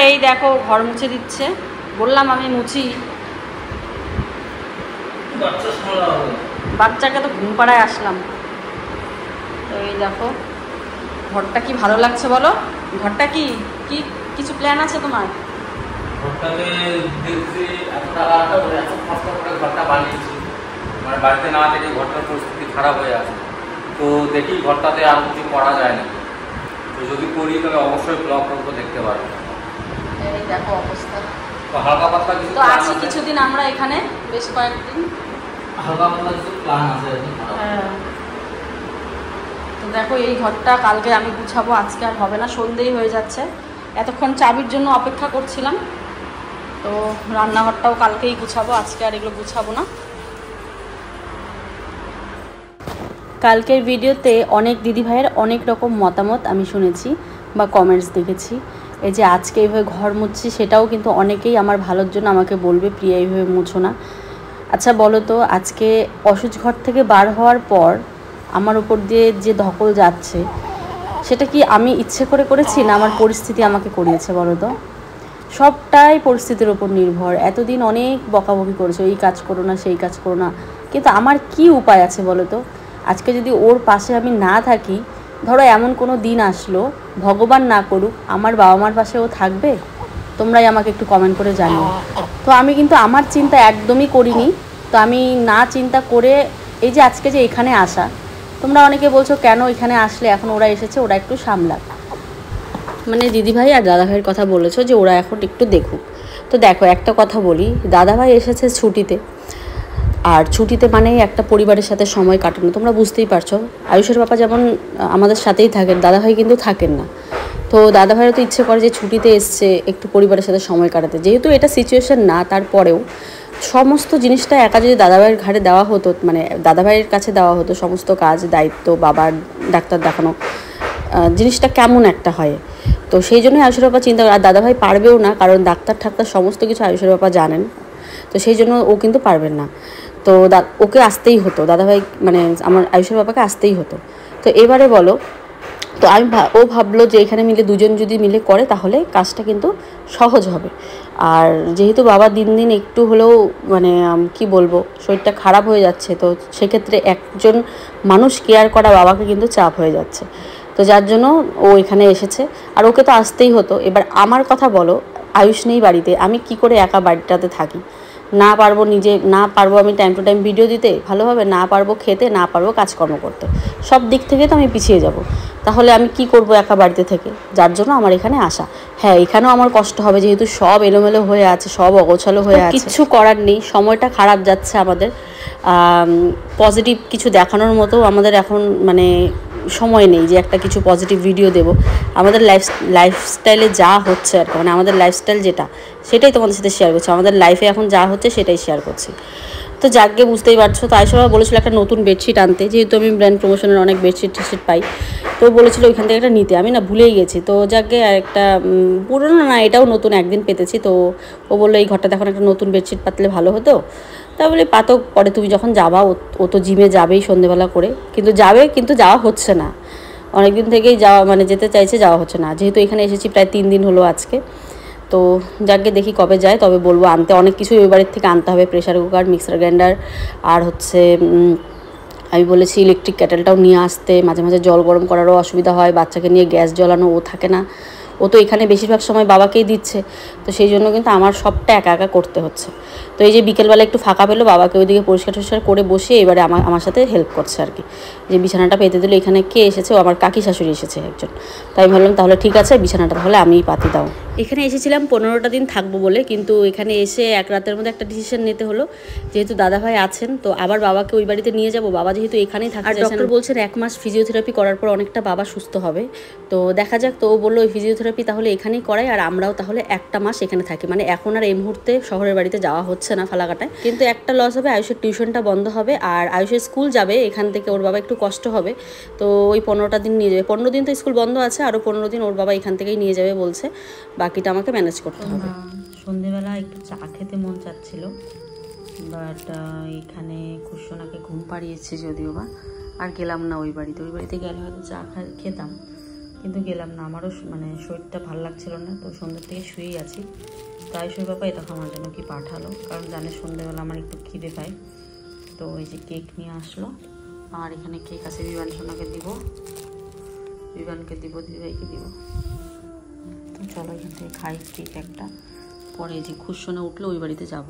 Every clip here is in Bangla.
এই দেখো ঘর মুছে দিচ্ছে, বললাম আমি মুছি। বাচ্চাকে তো ঘুম পাড়ায় আসলাম। তো এই দেখো ঘরটা কি ভালো লাগছে বলো? ঘরটা কি কি কিছু প্ল্যান আছে তোমার? ঘরটাকে দেখছি এত টাকা এত কষ্ট করে ঘরটা বানিয়েছি, মানে বাড়িতে না দেখে ঘরটার পরিস্থিতি খারাপ হয়ে আছে। তো দেখি ঘরটাতে আর কিছু করা যায় না, তো যদি করি তাহলে অবশ্যই ব্লগ করবো, দেখতে পারবো। এই দেখো অবস্থা। তো হালকা পাতলা কিছু তো আছি কিছুদিন আমরা এখানে, বেশ কয়েকদিন হালকা পাতলা কিছু প্ল্যান আছে। হ্যাঁ। তো দেখো এই ঘরটা কালকে আমি গুছাবো, আজকে আর হবে না, সন্ধ্যেই হয়ে যাচ্ছে। এতক্ষণ চাবির জন্য অপেক্ষা করছিলাম। তো রান্নাঘরটাও কালকেই গুছাবো, আজকে আর এগুলো গুছাবো না। কালকের ভিডিওতে অনেক দিদিভাইয়ের অনেক রকম মতামত আমি শুনেছি বা কমেন্টস দেখেছি। এই যে আজকে এইভাবে ঘর মুছছি, সেটাও কিন্তু অনেকেই আমার ভালোর জন্য আমাকে বলবে প্রিয়া এইভাবে মুছো না। আচ্ছা বলো তো, আজকে অসুচ ঘর থেকে বার হওয়ার পর আমার উপর দিয়ে যে ধকল যাচ্ছে, সেটা কি আমি ইচ্ছে করে করেছি না আমার পরিস্থিতি আমাকে করিয়েছে বলো তো? সবটাই পরিস্থিতির ওপর নির্ভর। এতদিন অনেক বকাবকি করেছো, এই কাজ করো না সেই কাজ করো না, কিন্তু আমার কি উপায় আছে বলো তো? আজকে যদি ওর পাশে আমি না থাকি, ধরো এমন কোনো দিন আসলো, ভগবান না করুক, আমার বাবা মার পাশে ও থাকবে? তোমরাই আমাকে একটু কমেন্ট করে জানিও। তো আমি কিন্তু আমার চিন্তা একদমই করিনি। তো আমি না চিন্তা করে এই যে আজকে যে এখানে আসা, তোমরা অনেকে বলছো কেন এখানে আসলে, এখন ওরা এসেছে ওরা একটু সামলাক, মানে দিদিভাই আর দাদাভাইয়ের কথা বলেছো যে ওরা এখন একটু দেখুক। তো দেখো একটা কথা বলি, দাদাভাই এসেছে ছুটিতে, আর ছুটিতে মানেই একটা পরিবারের সাথে সময় কাটানো, তোমরা বুঝতেই পারছো। আয়ুষের বাবা যেমন আমাদের সাথেই থাকেন, দাদাভাই কিন্তু থাকেন না। তো দাদাভাইয়ের তো ইচ্ছে করে যে ছুটিতে এসছে একটু পরিবারের সাথে সময় কাটাতে, যেহেতু এটা সিচুয়েশন না, তারপরেও সমস্ত জিনিসটা একা যদি দাদাভাইয়ের ঘাড়ে দেওয়া হতো, মানে দাদাভাইয়ের কাছে দেওয়া হতো সমস্ত কাজ দায়িত্ব, বাবার ডাক্তার দেখানো, জিনিসটা কেমন একটা হয়। তো সেই জন্যই আয়ুষের বাবা চিন্তা করে, আর দাদাভাই পারবেও না, কারণ ডাক্তার ঠাক্তার সমস্ত কিছু আয়ুষের বাবা জানেন। তো সেই জন্য ও কিন্তু পারবেন না। তো ওকে আসতেই হতো, দাদাভাই মানে আমার আয়ুষের বাবাকে আসতেই হতো। তো এবারে বলো, তো ও ভাবলো যে এখানে মিলে দুজন যদি মিলে করে তাহলে কাজটা কিন্তু সহজ হবে। আর যেহেতু বাবা দিন দিন একটু হলেও মানে কি বলবো, শরীরটা খারাপ হয়ে যাচ্ছে, তো সেক্ষেত্রে একজন মানুষ কেয়ার করা বাবাকে কিন্তু চাপ হয়ে যাচ্ছে। তো যার জন্য ও এখানে এসেছে, আর ওকে তো আসতেই হতো। এবার আমার কথা বলো, আয়ুষ নেই বাড়িতে, আমি কি করে একা বাড়িটাতে থাকি? না পারবো নিজে, না পারবো আমি টাইম টু টাইম ভিডিও দিতে ভালোভাবে, না পারবো খেতে, না পারবো কাজকর্ম করতে, সব দিক থেকে তো আমি পিছিয়ে যাব। তাহলে আমি কি করব একা বাড়িতে থেকে? যার জন্য আমার এখানে আসা। হ্যাঁ, এখানেও আমার কষ্ট হবে, যেহেতু সব এলোমেলো হয়ে আছে, সব অগোছালো হয়ে আছে, কিচ্ছু করার নেই, সময়টা খারাপ যাচ্ছে আমাদের। পজিটিভ কিছু দেখানোর মতো আমাদের এখন মানে সময় নেই যে একটা কিছু পজিটিভ ভিডিও দেব। আমাদের লাইফস্টাইলে যা হচ্ছে আর কি, মানে আমাদের লাইফস্টাইল যেটা, সেটাই তোমাদের সাথে শেয়ার করছি। আমাদের লাইফে এখন যা হচ্ছে সেটাই শেয়ার করছি। তো যাকে বুঝতেই পারছো। তো আয়ুষা বলেছিল একটা নতুন বেডশিট আনতে, যেহেতু আমি ব্র্যান্ড প্রমোশনের অনেক বেডশিট টেডশিট পাই, তো বলেছিল ওইখান থেকে একটা নিতে, আমি না ভুলেই গেছি। তো যাকে একটা পুরোনো না, এটাও নতুন একদিন পেতেছি। তো ও বললো এই ঘরটাতে এখন একটা নতুন বেডশিট পাতলে ভালো হতো। তা বলে পাতো, পরে তুমি যখন যাবা, ও তো জিমে যাবেই সন্ধেবেলা করে, কিন্তু যাবে, কিন্তু যাওয়া হচ্ছে না অনেকদিন থেকেই, যাওয়া মানে যেতে চাইছে, যাওয়া হচ্ছে না। যেহেতু এখানে এসেছি প্রায় 3 দিন হলো আজকে। তো যাকে দেখি কবে যায়, তবে বলবো আনতে অনেক কিছু ওই বাড়ির থেকে আনতে হবে, প্রেশার কুকার, মিক্সার গ্রাইন্ডার, আর হচ্ছে আমি বলেছি ইলেকট্রিক কেটেলটাও নিয়ে আসতে। মাঝে মাঝে জল গরম করারও অসুবিধা হয়, বাচ্চাকে নিয়ে গ্যাস জ্বালানো, ও থাকে না, ও তো এখানে বেশিরভাগ সময় বাবাকেই দিচ্ছে। তো সেই জন্য কিন্তু আমার সবটা একা একা করতে হচ্ছে। তো এই যে বিকেলবেলা একটু ফাঁকা পেলো, বাবাকে ওইদিকে পরিষ্কার টরিষ্কার করে বসে এবারে আমার সাথে হেল্প করছে আর কি। যে বিছানাটা পেতে দিল, এখানে কে এসেছে, ও আমার কাকি শাশুড়ি এসেছে একজন। তাই ভাবলাম তাহলে ঠিক আছে, বিছানাটা তাহলে আমিই পাতি দাও। এখানে এসেছিলাম 15টা দিন থাকবো বলে, কিন্তু এখানে এসে এক রাতের মধ্যে একটা ডিসিশন নিতে হলো, যেহেতু দাদাভাই আছেন। তো আবার বাবাকে ওই বাড়িতে নিয়ে যাব, বাবা যেহেতু এখানেই থাকে, আর ডক্টর বলছেন 1 মাস ফিজিওথেরাপি করার পর অনেকটা বাবা সুস্থ হবে। তো দেখা যাক। তো ও বললো ওই ফিজিওথেরাপি তাহলে এখানেই করাই, আর আমরাও তাহলে 1টা মাস এখানে থাকি। মানে এখন আর এই মুহূর্তে শহরের বাড়িতে যাওয়া হচ্ছে না ফালাকাটায়, কিন্তু একটা লস হবে, আয়ুষের টিউশনটা বন্ধ হবে, আর আয়ুষের স্কুল যাবে এখান থেকে, ওর বাবা একটু কষ্ট হবে। তো ওই 15টা দিন নিয়ে যাবে, 15 দিন তো স্কুল বন্ধ আছে, আরও 15 দিন ওর বাবা এখান থেকেই নিয়ে যাবে বলছে, বাকিটা আমাকে ম্যানেজ করতে হবে। সন্ধেবেলা একটু চা খেতে মন চাচ্ছিল, বাট এখানে খুশোনাকে ঘুম পাড়িয়েছে যদিও বা, আর গেলাম না ওই বাড়িতে। ওই বাড়িতে গেলে হয়তো চা খেতাম, কিন্তু গেলাম না, আমারও মানে শরীরটা ভালো লাগছিল না, তো সন্ধ্যের থেকে শুয়েই আছি। তো আয়ুষের বাবা এটা আমার জন্য কি পাঠালো, কারণ জানে সন্ধ্যেবেলা আমার একটু খিদে পায়। তো এই যে কেক নিয়ে আসলো, আর এখানে কেক আছে, বিমান সোনাকে দিব, বিমানকে দিব, দিদিভাইকে দিব। তো চলো এখান থেকে খাই কেক একটা, পরে এই যে খুশোনা উঠলে ওই বাড়িতে যাব।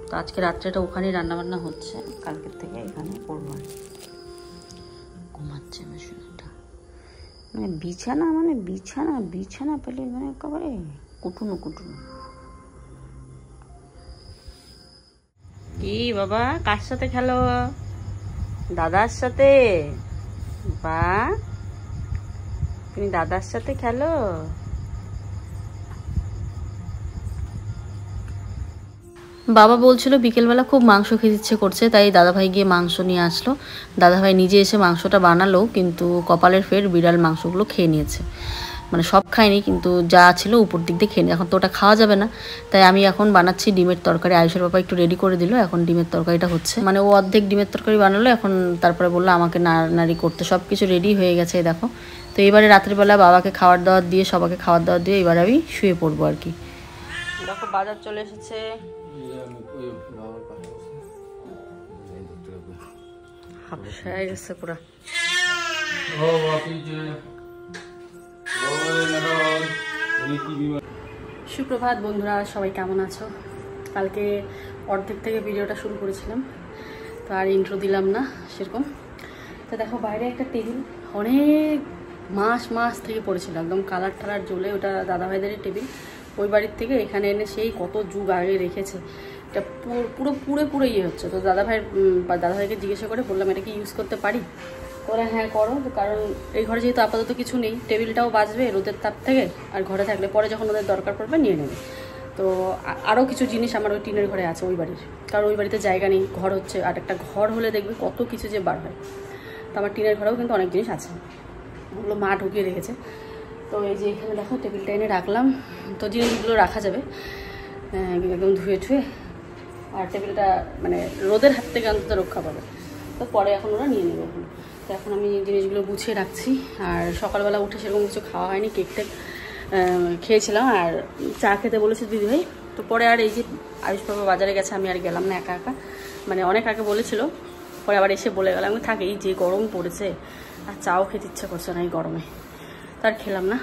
তো আজকে রাত্রেটা ওখানেই রান্নাবান্না হচ্ছে, কালকের থেকে এখানে করবো। আর ঘুমাচ্ছে আমার সোনাটা, মানে বিছানা মানে বিছানা বিছানা পেলে মানে একেবারে কুটুনো কুটুনো। কি বাবা কার সাথে খেলো? দাদার সাথে? বা তুমি দাদার সাথে খেলো? বাবা বলছিল বিকেলবেলা খুব মাংস খেতে ইচ্ছে করছে, তাই দাদাভাই গিয়ে মাংস নিয়ে আসলো। দাদাভাই নিজে এসে মাংসটা বানালো, কিন্তু কপালের ফের বিড়াল মাংসগুলো খেয়ে নিয়েছে। মানে সব খায়নি, কিন্তু যা ছিল উপর দিক দিয়ে খেয়ে নিয়ে, এখন তো ওটা খাওয়া যাবে না। তাই আমি এখন বানাচ্ছি ডিমের তরকারি। আয়ুষের বাবা একটু রেডি করে দিল, এখন ডিমের তরকারিটা হচ্ছে। মানে ও অর্ধেক ডিমের তরকারি বানালো, এখন তারপরে বললো আমাকে নাড়ানাড়ি করতে। সব কিছু রেডি হয়ে গেছে দেখো। তো এবারে রাত্রিবেলা বাবাকে খাবার দাবার দিয়ে, সবাইকে খাবার দাবার দিয়ে এবার আমি শুয়ে পড়বো আর কি। দেখো বাজার চলে এসেছে, হাফসায় গেছে পুরা। সুপ্রভাত বন্ধুরা, সবাই কেমন আছো? কালকে অর্ধেক থেকে ভিডিওটা শুরু করেছিলাম, তো আর ইন্ট্রো দিলাম না সেরকম। তো দেখো বাইরে একটা টেবিল অনেক মাস থেকে পড়েছিল, একদম কালার টালার জ্বলে, ওটা দাদাভাইদেরই টেবিল। ওই বাড়ির থেকে এখানে এনে সেই কত যুগ আগে রেখেছে, এটা পুরো ইয়ে হচ্ছে। তো দাদাভাইকে জিজ্ঞাসা করে বললাম এটা কি ইউজ করতে পারি? ওরা হ্যাঁ করো, কারণ এই ঘরে যেহেতু আপাতত কিছু নেই, টেবিলটাও বাঁচবে রোদের তাপ থেকে, আর ঘরে থাকলে পরে যখন ওদের দরকার পড়বে নিয়ে নেবে। তো আরও কিছু জিনিস আমার ওই টিনের ঘরে আছে ওই বাড়ির, কারণ ওই বাড়িতে জায়গা নেই, ঘর হচ্ছে। আর একটা ঘর হলে দেখবে কত কিছু যে বার হয়। তো আমার টিনের ঘরেও কিন্তু অনেক জিনিস আছে, ওগুলো মা ঢুকিয়ে রেখেছে। তো এই যে এখানে দেখো টেবিলটা এনে রাখলাম, তো জিনিসগুলো রাখা যাবে একদম ধুয়ে ঠুয়ে, আর টেবিলটা মানে রোদের হাত থেকে অন্তত রক্ষা পাবে। তো পরে এখন ওরা নিয়ে নেবে। এখন তো এখন আমি জিনিসগুলো গুছিয়ে রাখছি। আর সকালবেলা উঠে সেরকম কিছু খাওয়া হয়নি, কেকটা খেয়েছিলাম আর চা খেতে বলেছে দিদিভাই। তো পরে আর এই যে আয়ুষ বাবা বাজারে গেছে, আমি আর গেলাম না একা একা, মানে অনেক আগে বলেছিল, পরে আবার এসে বলে গেলাম। আমি থাকি, যে গরম পড়েছে আর চাও খেতে ইচ্ছা করছে না এই গরমে, তার খেলাম না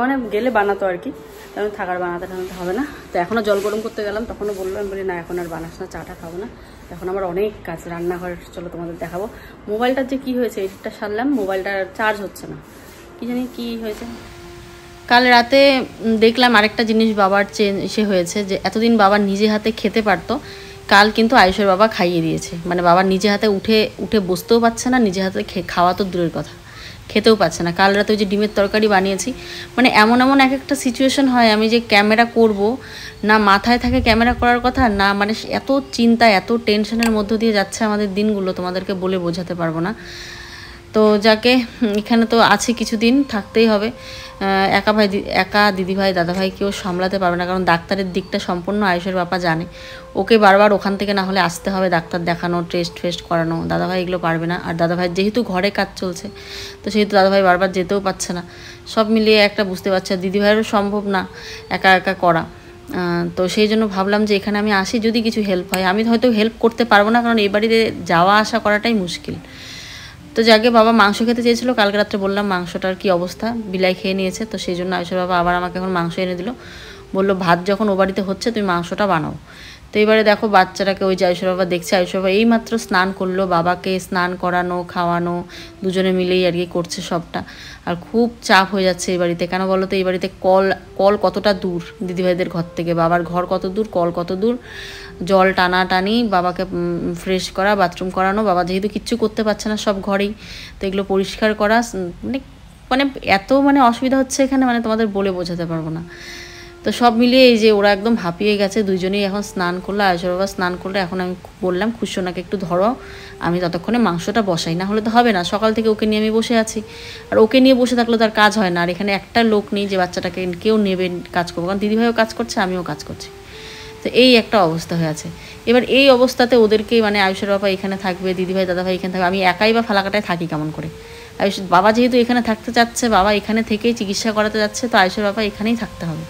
মানে গেলে বানাতো আর কি, তেমন থাকার বানাতে হবে না। তো এখনও জল গরম করতে গেলাম, তখনও বললো, আমি বলি না এখন আর বানাস না, চাটা খাবো না, এখন আমার অনেক কাজ রান্নাঘরে। চলো তোমাদের দেখাবো। মোবাইলটার যে কি হয়েছে, এডিটটা সারলাম, মোবাইলটার চার্জ হচ্ছে না, কি জানি কি হয়েছে। কাল রাতে দেখলাম আরেকটা জিনিস বাবার সে হয়েছে, যে এতদিন বাবা নিজে হাতে খেতে পারতো, কাল কিন্তু আয়ুষের বাবা খাইয়ে দিয়েছে। মানে বাবা নিজে হাতে উঠে বসতেও পারছে না, নিজে হাতে খাওয়া তো দূরের কথা, খেতেও পাচ্ছে না। কাল রাতে ওই যে ডিমের তরকারি বানিয়েছি, মানে এমন এক একটা সিচুয়েশন হয়, আমি যে ক্যামেরা করব না, মাথায় থাকে ক্যামেরা করার কথা না, মানে এত চিন্তা এত টেনশনের মধ্য দিয়ে যাচ্ছে আমাদের দিনগুলো, তোমাদেরকে বলে বোঝাতে পারবো না। তো যাকে এখানে তো আছে কিছুদিন, থাকতেই হবে। একা দিদিভাই দাদাভাই কেউ সামলাতে পারবে না, কারণ ডাক্তারের দিকটা সম্পূর্ণ আয়ুষের বাবা জানে। ওকে বারবার ওখান থেকে না হলে আসতে হবে, ডাক্তার দেখানো, টেস্ট করানো। দাদাভাই এগুলো পারবে না। আর দাদাভাই যেহেতু ঘরে কাজ চলছে, তো সেহেতু দাদাভাই বারবার যেতেও পারছে না। সব মিলিয়ে একটা বুঝতে পারছে, দিদিভাইয়েরও সম্ভব না একা করা। তো সেই জন্য ভাবলাম যে এখানে আমি আসি, যদি কিছু হেল্প হয়। আমি হয়তো হেল্প করতে পারবো না, কারণ এই বাড়িতে যাওয়া আসা করাটাই মুশকিল। তো যাকে বাবা মাংস খেতে চেয়েছিল, কালকে রাত্রে বললাম মাংসটার কি অবস্থা, বিলাই খেয়ে নিয়েছে। তো সেই জন্য আয়ুষের বাবা আবার আমাকে এখন মাংস এনে দিল, বললো ভাত যখন ও বাড়িতে হচ্ছে তুমি মাংসটা বানাও। তো এবারে দেখো বাচ্চাটাকে ওই যে আয়ুষের বাবা দেখছে, আয়ুষের বাবা এইমাত্র স্নান করলো, বাবাকে স্নান করানো খাওয়ানো দুজনে মিলেই আর কি করছে সবটা। আর খুব চাপ হয়ে যাচ্ছে এই বাড়িতে, কেন বলো তো, এই বাড়িতে কল কতটা দূর দিদিভাইদের ঘর থেকে, বাবার ঘর কত দূর, কল কত দূর, জল টানাটানি, বাবাকে ফ্রেশ করা, বাথরুম করানো, বাবা যেহেতু কিচ্ছু করতে পারছে না সব ঘরেই, তো এগুলো পরিষ্কার করা, মানে এত অসুবিধা হচ্ছে এখানে, মানে তোমাদের বলে বোঝাতে পারবো না। তো সব মিলিয়ে এই যে ওরা একদম হাঁপিয়ে গেছে, দুজনেই এখন স্নান করলো, আয়ুষের বাবা স্নান করলো। এখন আমি বললাম খুশোনাকে একটু ধরো, আমি ততক্ষণে মাংসটা বসাই, না হলে তো হবে না। সকাল থেকে ওকে নিয়ে আমি বসে আছি, আর ওকে নিয়ে বসে থাকলে তার কাজ হয় না। আর এখানে একটা লোক নেই যে বাচ্চাটাকে কেউ নেবে কাজ করবো, কারণ দিদিভাইও কাজ করছে, আমিও কাজ করছি। তো এই একটা অবস্থা হয়ে আছে। এবার এই অবস্থাতে ওদেরকেই আয়ুষের বাবা এখানে থাকবে, দিদিভাই দাদাভাই এখানে থাকবে, আমি একাই বা ফালাকাটায় থাকি কেমন করে? আয়ুষ বাবা যেহেতু এখানে থাকতে চাচ্ছে, বাবা এখানে থেকেই চিকিৎসা করাতে যাচ্ছে, তো আয়ুষের বাবা এখানেই থাকতে হবে।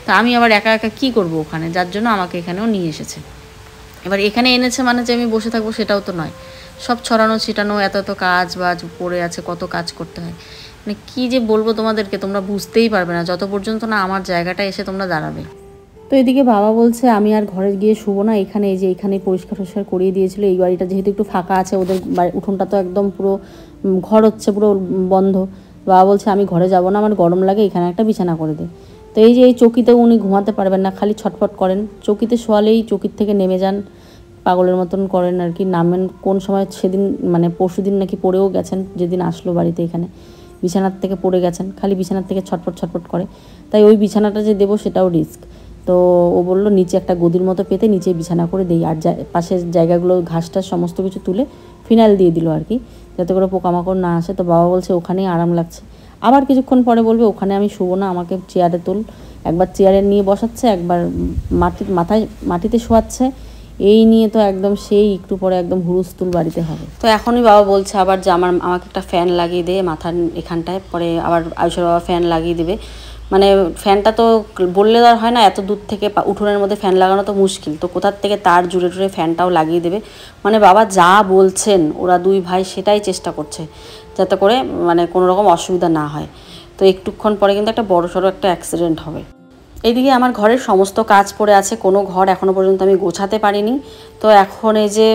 তো আমি আবার একা একা কী করবো ওখানে, যার জন্য আমাকে এখানেও নিয়ে এসেছে। এবার এখানে এনেছে মানে যে আমি বসে থাকবো সেটাও তো নয়, সব ছড়ানো ছিটানো, এত এত কাজ বাজ পড়ে আছে, কত কাজ করতে হয়। মানে কী যে বলবো তোমাদেরকে, তোমরা বুঝতেই পারবে না যত পর্যন্ত না আমার জায়গাটা এসে তোমরা দাঁড়াবে। তো এদিকে বাবা বলছে আমি আর ঘরে গিয়ে শুবো না, এখানে এই যে এখানে পরিষ্কার টরিষ্কার করিয়ে দিয়েছিল, এই বাড়িটা যেহেতু একটু ফাঁকা আছে, ওদের উঠোনটা তো একদম পুরো ঘর হচ্ছে, পুরো বন্ধ। বাবা বলছে আমি ঘরে যাব না, আমার গরম লাগে, এখানে একটা বিছানা করে দে। তো এই যে এই চৌকিতেও উনি ঘুমাতে পারবেন না, খালি ছটফট করেন, চৌকিতে শোয়ালেই চৌকির থেকে নেমে যান, পাগলের মতন করেন আর কি। নামেন কোন সময়, সেদিন মানে পরশু দিন নাকি পড়েও গেছেন, যেদিন আসলো বাড়িতে এখানে বিছানার থেকে পড়ে গেছেন, খালি বিছানার থেকে ছটফট ছটফট করে। তাই ওই বিছানাটা যে দেবো সেটাও রিস্ক। তো ও বললো নিচে একটা গদির মতো পেতে নিচে বিছানা করে দিই, আর পাশের জায়গাগুলো ঘাসটা সমস্ত কিছু তুলে ফিনাইল দিয়ে দিল আর কি, যাতে করে পোকামাকড় না আসে। তো বাবা বলছে ওখানেই আরাম লাগছে। আবার কিছুক্ষণ পরে বলবে ওখানে আমি শুবো না, আমাকে চেয়ারে তোল। একবার চেয়ারে নিয়ে বসাচ্ছে, একবার মাটিতে শোয়াচ্ছে। এই নিয়ে তো একদম সেই একটু পরে একদম হুলস্থুল বাড়িতে হবে। তো এখনই বাবা বলছে আবার যে আমাকে একটা ফ্যান লাগিয়ে দে মাথার এখানটায়, পরে আবার আয়ুষের বাবা ফ্যান লাগিয়ে দেবে। মানে ফ্যানটা তো বললে আর হয় না, এত দূর থেকে উঠোনের মধ্যে ফ্যান লাগানো তো মুশকিল, তো কোথার থেকে তার জুড়ে টুড়ে ফ্যানটাও লাগিয়ে দেবে। মানে বাবা যা বলছেন ওরা দুই ভাই সেটাই চেষ্টা করছে, যাতে করে মানে কোনো রকম অসুবিধা না হয়। তো একটুক্ষণ পরে কিন্তু একটা বড়সড় একটা অ্যাক্সিডেন্ট হবে। এইদিকে আমার ঘরের সমস্ত কাজ পড়ে আছে, কোনো ঘর এখনও পর্যন্ত আমি গোছাতে পারিনি। তো এখন এই যে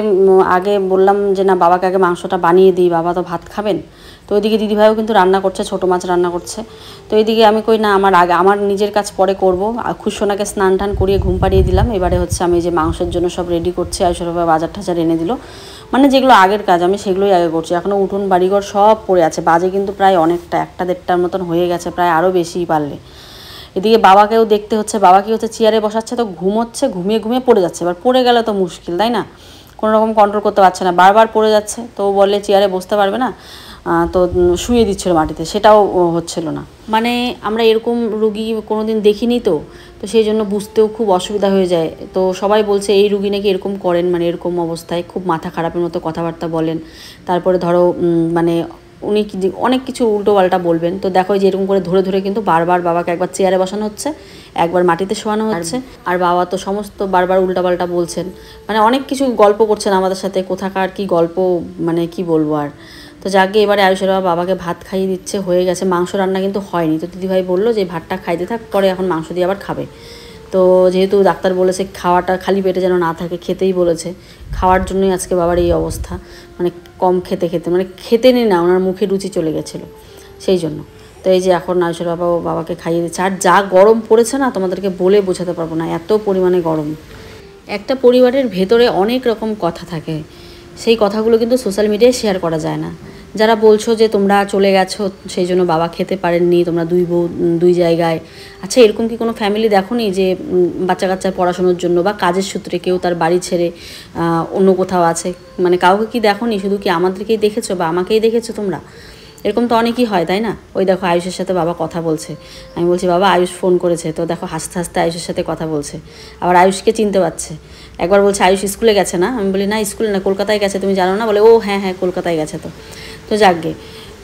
আগে বললাম যে না বাবাকে আগে মাংসটা বানিয়ে দিই, বাবা তো ভাত খাবেন। তো ওইদিকে দিদিভাইও কিন্তু রান্না করছে, ছোটো মাছ রান্না করছে। তো এইদিকে আমি কই না আমার নিজের কাজ পরে করবো। খুশোনাকে স্নান টান করিয়ে ঘুম পাড়িয়ে দিলাম। এবারে হচ্ছে আমি যে মাংসের জন্য সব রেডি করছি, আর সবাই বাজার টাজার এনে দিল, মানে যেগুলো আগের কাজ আমি সেগুলোই আগে করছি। এখনও উঠোন বাড়িঘর সব পড়ে আছে, বাজে কিন্তু প্রায় অনেকটা 1-1.5টার মতন হয়ে গেছে, প্রায় আরও বেশিই পারলে। এদিকে বাবাকেও দেখতে হচ্ছে, বাবা কি হচ্ছে চেয়ারে বসাচ্ছে তো ঘুমোচ্ছে, ঘুমিয়ে ঘুমিয়ে পড়ে যাচ্ছে। এবার পড়ে গেলে তো মুশকিল, তাই না? কোনো রকম কন্ট্রোল করতে পারছে না, বারবার পড়ে যাচ্ছে। তো বললে চেয়ারে বসতে পারবে না, তো শুয়ে দিচ্ছিল মাটিতে, সেটাও হচ্ছিল না। মানে আমরা এরকম রুগী কোনো দিন দেখিনি, তো সেই জন্য বুঝতেও খুব অসুবিধা হয়ে যায়। তো সবাই বলছে এই রুগী নাকি এরকম করেন, মানে এরকম অবস্থায় খুব মাথা খারাপের মতো কথাবার্তা বলেন। তারপরে ধরো মানে উনি অনেক কিছু উল্টোপাল্টা বলবেন। তো দেখো যে এরকম করে ধরে ধরে কিন্তু বারবার বাবাকে একবার চেয়ারে বসানো হচ্ছে, একবার মাটিতে শোয়ানো হচ্ছে, আর বাবা তো সমস্ত বারবার উল্টাপাল্টা বলছেন, মানে অনেক কিছু গল্প করছেন আমাদের সাথে, কোথাকার কি গল্প, মানে কি বলবো আর। তো যাকে এবারে আয়ুষের বাবাকে ভাত খাইয়ে দিচ্ছে, হয়ে গেছে। মাংস রান্না কিন্তু হয়নি, তো দিদিভাই বললো যে ভাতটা খাইতে থাক, পরে এখন মাংস দিয়ে আবার খাবে। তো যেহেতু ডাক্তার বলেছে খাওয়াটা খালি পেটে যেন না থাকে, খেতেই বলেছে, খাওয়ার জন্যই আজকে বাবার এই অবস্থা, মানে কম খেতে খেতে মানে খেতে নেই না, ওনার মুখে রুচি চলে গেছিলো সেই জন্য। তো এই যে এখন আয়ুষের বাবাকে খাইয়ে দিচ্ছে। আর যা গরম পড়েছে না, তোমাদেরকে বলে বোঝাতে পারবো না, এত পরিমাণে গরম। একটা পরিবারের ভেতরে অনেক রকম কথা থাকে, সেই কথাগুলো কিন্তু সোশ্যাল মিডিয়ায় শেয়ার করা যায় না। যারা বলছো যে তোমরা চলে গেছো সেই জন্য বাবা খেতে পারেননি, তোমরা দুই বউ দুই জায়গায়, আচ্ছা এরকম কি কোনো ফ্যামিলি দেখোনি যে বাচ্চা কাচ্চার পড়াশোনার জন্য বা কাজের সূত্রে কেউ তার বাড়ি ছেড়ে অন্য কোথাও আছে? মানে কাউকে কি দেখোনি? শুধু কি আমাদেরকেই দেখেছো বা আমাকেই দেখেছো তোমরা? এরকম তো অনেকই হয়, তাই না? ওই দেখো আয়ুষের সাথে বাবা কথা বলছে, আমি বলছি বাবা আয়ুষ ফোন করেছে, তো দেখো হাসতে হাসতে আয়ুষের সাথে কথা বলছে, আবার আয়ুষকে চিনতে পারছে। একবার বলছে আয়ুষ স্কুলে গেছে না, আমি বলি না স্কুলে না, কলকাতায় গেছে, তুমি জানো না? বলে ও হ্যাঁ হ্যাঁ কলকাতায় গেছে। তো যাকগে,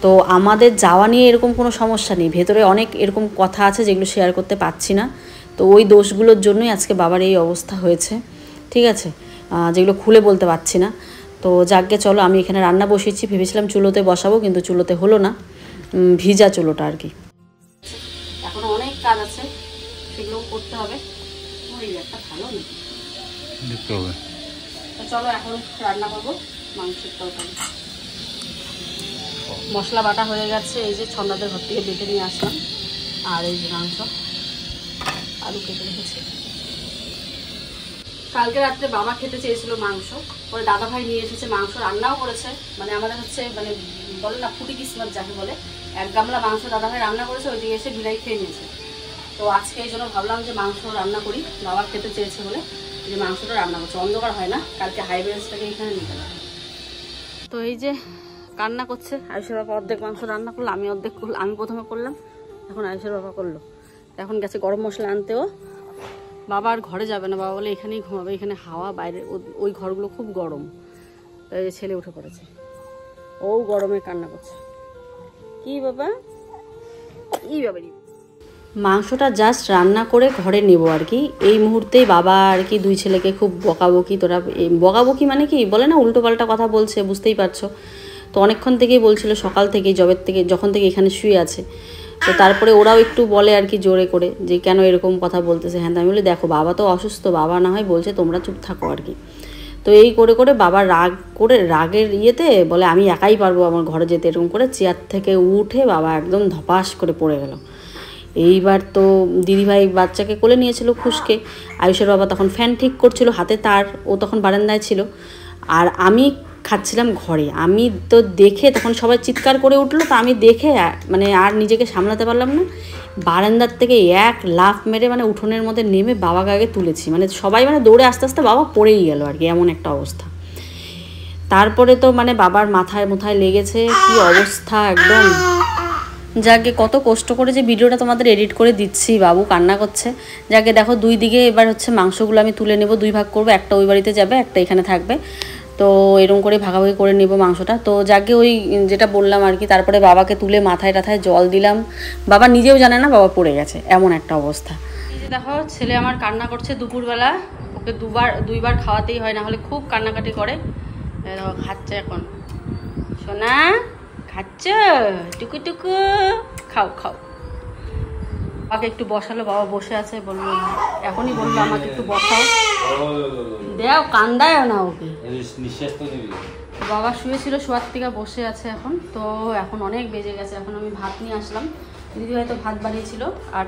তো আমাদের যাওয়া নিয়ে এরকম কোনো সমস্যা নেই, ভেতরে অনেক এরকম কথা আছে যেগুলো শেয়ার করতে পারছি না। তো ওই দোষগুলোর জন্যই আজকে বাবার এই অবস্থা হয়েছে, ঠিক আছে, যেগুলো খুলে বলতে পারছি না। তো যাকগে চলো, আমি এখানে রান্না বসিয়েছি, ভেবেছিলাম চুলোতে বসাবো, কিন্তু চুলোতে হলো না, ভিজা চুলোটা আর কি। এখনো অনেক কাজ আছে, সেগুলো করতে হবে। ওই একটা ভালো দেখতে হবে। তো চলো এখন রান্না করবো মাংসের তরকারি। মশলা বাটা হয়ে গেছে, এই যে ছন্দাদের ঘর থেকে বেটে নিয়ে আসলাম, আর এই যে মাংস, আলু কেটে রেখেছি। কালকে রাত্রে বাবা খেতে চেয়েছিল মাংস, পরে দাদা ভাই নিয়ে এসেছে মাংস, রান্নাও করেছে। মানে আমাদের হচ্ছে মানে বলে না ফুটি কিসমত যাকে বলে, 1 গামলা মাংস দাদা ভাই রান্না করেছে, ওইদিকে এসে বিলাই খেয়ে নিয়েছে। তো আজকে এই জন্য ভাবলাম যে মাংস রান্না করি, বাবা খেতে চেয়েছে বলে যে মাংসটা রান্না করছে, অন্ধকার হয় না, কালকে হাইব্রেডসটাকে এখানে নিতে হবে। তো এই যে কান্না করছে, আয়ুষের বাবা অর্ধেক মাংস রান্না করলো, আমি অর্ধেক করলাম, আমি প্রথমে করলাম, এখন আয়ুষের বাবা করলো। এখন গেছে গরম মশলা আনতেও। বাবা আর ঘরে যাবে না, বাবা বলে এখানেই ঘুমাবে, এখানে হাওয়া, বাইরে ওই ঘরগুলো খুব গরম। তাই ছেলে উঠে পড়েছে, ও গরমে কান্না করছে। কি বাবা, কি বাবা, মাংসটা জাস্ট রান্না করে ঘরে নেব আর কি। এই মুহূর্তেই বাবা আর কি দুই ছেলেকে খুব বকাবকি, তোরা বকাবকি মানে কি বলে না, উল্টো পাল্টা কথা বলছে, বুঝতেই পারছো। তো অনেকক্ষণ থেকেই বলছিল, সকাল থেকেই, যখন থেকে এখানে শুয়ে আছে। তো তারপরে ওরাও একটু বলে আর কি জোরে করে যে কেন এরকম কথা বলতেছে। হ্যাঁ, আমি বলি দেখো বাবা তো অসুস্থ, বাবা না হয় বলছে তোমরা চুপ থাকো আর কি। তো এই করে করে বাবা রাগের ইয়েতে বলে আমি একাই পারবো আমার ঘরে যেতে, এরকম করে চেয়ার থেকে উঠে বাবা একদম ধপাস করে পড়ে গেল। এইবার তো দিদিভাই বাচ্চাকে কোলে নিয়েছিল খুশকে, আয়ুষের বাবা তখন ফ্যান ঠিক করছিল, হাতে তার, ও তখন বারান্দায় ছিল, আর আমি খাচ্ছিলাম ঘরে। আমি তো দেখে তখন সবাই চিৎকার করে উঠলো, তো আমি দেখে মানে আর নিজেকে সামলাতে পারলাম না, বারান্দার থেকে এক লাফ মেরে মানে উঠোনের মধ্যে নেমে বাবাকে আগে তুলেছি। মানে সবাই মানে দৌড়ে আস্তে আস্তে বাবা পড়েই গেল আর কি, এমন একটা অবস্থা। তারপরে তো মানে বাবার মাথায় লেগেছে, কি অবস্থা একদম। যাকে কত কষ্ট করে যে ভিডিওটা তোমাদের এডিট করে দিচ্ছি, বাবু কান্না করছে। যাকে দেখো দুই দিকে এবার হচ্ছে মাংসগুলো আমি তুলে নেব, দুই ভাগ করবো, একটা ওই বাড়িতে যাবে, একটা এখানে থাকবে। তো এরকম করে ভাগাভাগি করে নেব মাংসটা। তো যাকে ওই যেটা বললাম আর কি, তারপরে বাবাকে তুলে মাথায় টাথায় জল দিলাম। বাবা নিজেও জানে না বাবা পড়ে গেছে, এমন একটা অবস্থা। এই যে দেখো ছেলে আমার কান্না করছে দুপুরবেলা, ওকে দুইবার খাওয়াতেই হয়, না হলে খুব কান্নাকাটি করে। দেখো খাচ্ছে এখন, সোনা খাচ্ছ, টুকু টুকু খাও খাও। বাবাকে একটু বসালো, বাবা বসে আছে, বললো এখনই বললো আমাকে একটু বসাও, দেও কান্দায় না ওকে। বাবা শুয়েছিল, শোয়ার থেকে বসে আছে এখন। তো এখন অনেক বেজে গেছে, এখন আমি ভাত নিয়ে আসলাম। দিদিভাই তো ভাত বানিয়েছিল আর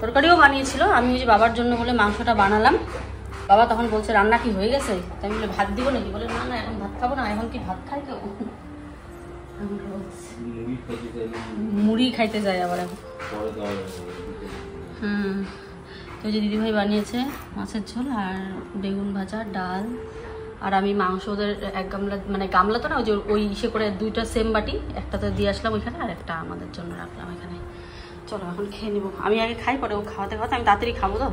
তরকারিও বানিয়েছিল। আমি ওই যে বাবার জন্য বলে মাংসটা বানালাম। বাবা তখন বলছে রান্না কি হয়ে গেছে, তাই আমি বলে ভাত দিব নাকি, বলে না না এখন ভাত খাবো না, এখন কি ভাত খাই কেউ, মুড়ি খাইতে যায় আবার এখন। তো যে দিদিভাই বানিয়েছে মাছের ঝোল আর বেগুন ভাজা, ডাল, আর আমি মাংস ওদের এক গামলা, মানে গামলা তো না, ওই যে ওই ইসে করে দুইটা সেম বাটি, একটাতে দিয়ে আসলাম ওইখানে আর একটা আমাদের জন্য রাখলাম এখানে। চলো এখন খেয়ে নিবো, আমি আগে খাই, পরে ও খাওয়াতে আমি তাড়াতাড়ি খাবো তো।